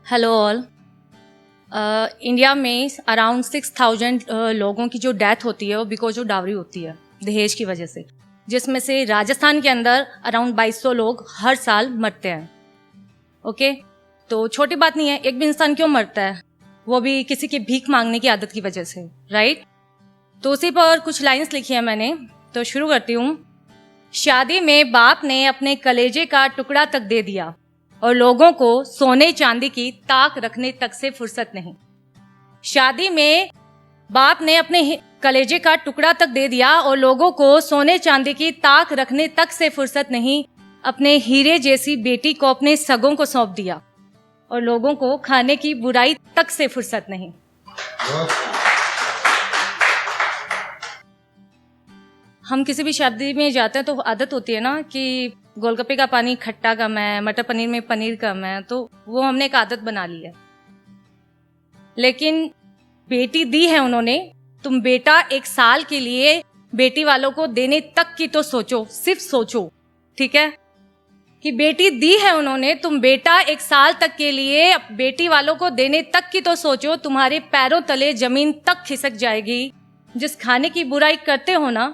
Hello all. India में around 6,000 लोगों की जो डेथ होती है वो बिकॉज ऑफ डावरी होती है, दहेज की वजह से, जिसमें से राजस्थान के अंदर अराउंड 2200 लोग हर साल मरते हैं। ओके, तो छोटी बात नहीं है, एक भी इंसान क्यों मरता है, वो भी किसी की भीख मांगने की आदत की वजह से, राइट। तो उसी पर कुछ लाइंस लिखी है मैंने, तो शुरू करती हूँ। शादी में बाप ने अपने कलेजे का टुकड़ा तक दे दिया और लोगों को सोने चांदी की ताक रखने तक से फुर्सत नहीं। शादी में बाप ने अपने कलेजे का टुकड़ा तक दे दिया और लोगों को सोने चांदी की ताक रखने तक से फुर्सत नहीं। अपने हीरे जैसी बेटी को अपने सगों को सौंप दिया और लोगों को खाने की बुराई तक से फुर्सत नहीं। हम किसी भी शादी में जाते हैं तो आदत होती है ना कि गोलगप्पे का पानी खट्टा कम है, मटर पनीर में पनीर कम है, तो वो हमने एक आदत बना ली है। लेकिन बेटी दी है उन्होंने, तुम बेटा एक साल के लिए बेटी वालों को देने तक की तो सोचो, सिर्फ सोचो, ठीक है, कि बेटी दी है उन्होंने, तुम बेटा एक साल तक के लिए बेटी वालों को देने तक की तो सोचो। तुम्हारे पैरों तले जमीन तक खिसक जाएगी। जिस खाने की बुराई करते हो ना,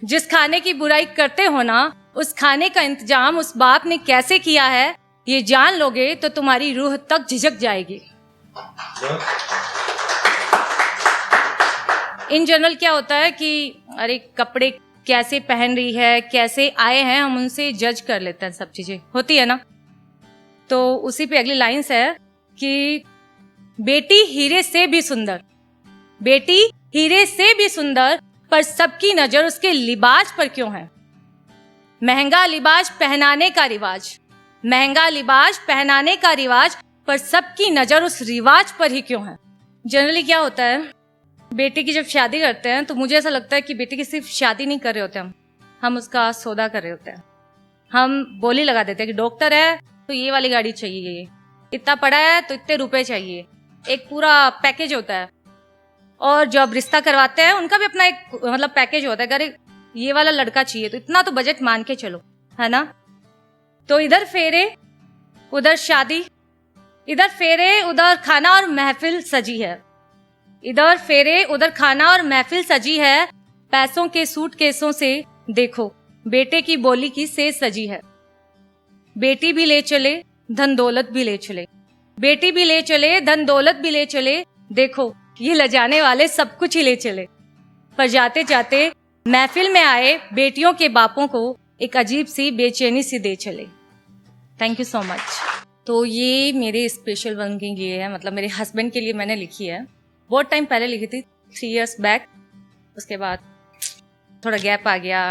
जिस खाने की बुराई करते हो ना, उस खाने का इंतजाम उस बाप ने कैसे किया है, ये जान लोगे तो तुम्हारी रूह तक झिझक जाएगी। इन जनरल क्या होता है कि अरे कपड़े कैसे पहन रही है, कैसे आए हैं, हम उनसे जज कर लेते हैं, सब चीजें होती है ना। तो उसी पे अगली लाइंस है कि बेटी हीरे से भी सुंदर, बेटी हीरे से भी सुंदर, पर सबकी नजर उसके लिबास पर क्यों है। महंगा लिबास पहनाने का रिवाज, महंगा लिबास पहनाने का रिवाज, पर सबकी नजर उस रिवाज पर ही क्यों है। जनरली क्या होता है, बेटी की जब शादी करते हैं तो मुझे ऐसा लगता है कि बेटी की सिर्फ शादी नहीं कर रहे होते हम उसका सौदा कर रहे होते हैं। हम बोली लगा देते हैं कि डॉक्टर है तो ये वाली गाड़ी चाहिए, इतना पढ़ा है तो इतने रुपए चाहिए, एक पूरा पैकेज होता है। और जब रिश्ता करवाते हैं उनका भी अपना एक मतलब पैकेज होता है, अरे ये वाला लड़का चाहिए तो इतना तो बजट मान के चलो, है ना। तो इधर फेरे उधर शादी, इधर फेरे उधर खाना और महफिल सजी है, इधर फेरे उधर खाना और महफिल सजी है। पैसों के सूटकेसों से देखो बेटे की बोली की सेज सजी है। बेटी भी ले चले धन दौलत भी ले चले, बेटी भी ले चले धन दौलत भी ले चले, देखो ये लजाने वाले सब कुछ ही ले चले। पर जाते जाते महफिल में आए बेटियों के बापों को एक अजीब सी बेचैनी सी दे चले। Thank you so much. तो ये मेरे स्पेशल वन के लिए है, मतलब मेरे हस्बैंड के लिए मैंने लिखी है। बहुत टाइम पहले लिखी थी, 3 years बैक। उसके बाद थोड़ा गैप आ गया।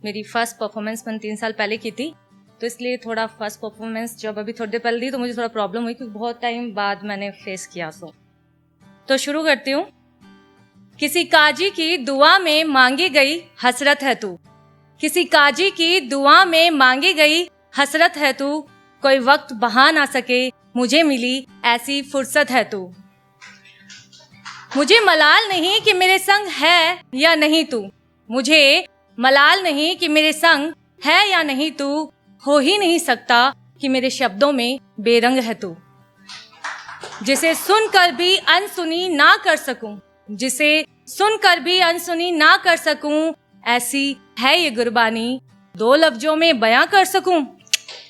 मेरी फर्स्ट परफॉर्मेंस मैंने 3 साल पहले की थी, तो इसलिए थोड़ा फर्स्ट परफॉर्मेंस जब अभी थोड़ी देर पहले दी तो मुझे थोड़ा प्रॉब्लम हुई, क्योंकि बहुत टाइम बाद मैंने फेस किया। तो शुरू करती हूँ। किसी काजी की दुआ में मांगी गई हसरत है तू, किसी काजी की दुआ में मांगी गई हसरत है तू, कोई वक्त बहा ना सके मुझे मिली ऐसी फुर्सत है तू। मुझे मलाल नहीं कि मेरे संग है या नहीं तू, मुझे मलाल नहीं कि मेरे संग है या नहीं तू, हो ही नहीं सकता कि मेरे शब्दों में बेरंग है तू। जिसे सुनकर भी अनसुनी ना कर सकूं, जिसे सुनकर भी अनसुनी ना कर सकूं, ऐसी है ये गुरबानी, 2 लफ्जों में बयां कर सकूं,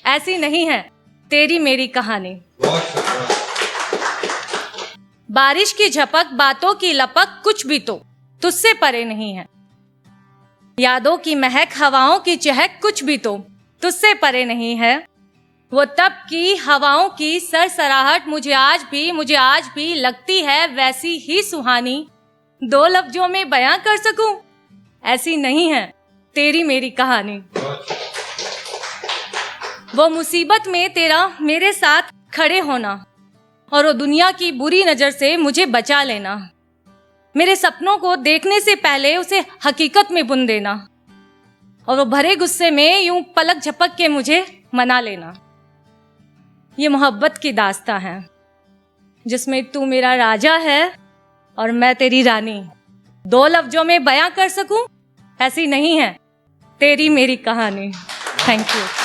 ऐसी नहीं है तेरी मेरी कहानी। बारिश की झपक बातों की लपक कुछ भी तो तुझसे परे नहीं है, यादों की महक हवाओं की चहक कुछ भी तो तुझसे परे नहीं है। वो तब की हवाओं की सरसराहट मुझे आज भी लगती है वैसी ही सुहानी, 2 लफ्जों में बयां कर सकूं, ऐसी नहीं है तेरी मेरी कहानी। वो मुसीबत में तेरा मेरे साथ खड़े होना और वो दुनिया की बुरी नजर से मुझे बचा लेना, मेरे सपनों को देखने से पहले उसे हकीकत में बुन देना, और वो भरे गुस्से में यूं पलक झपक के मुझे मना लेना। ये मोहब्बत की दास्तां है जिसमें तू मेरा राजा है और मैं तेरी रानी, 2 लफ्जों में बयां कर सकूं, ऐसी नहीं है तेरी मेरी कहानी। Thank you.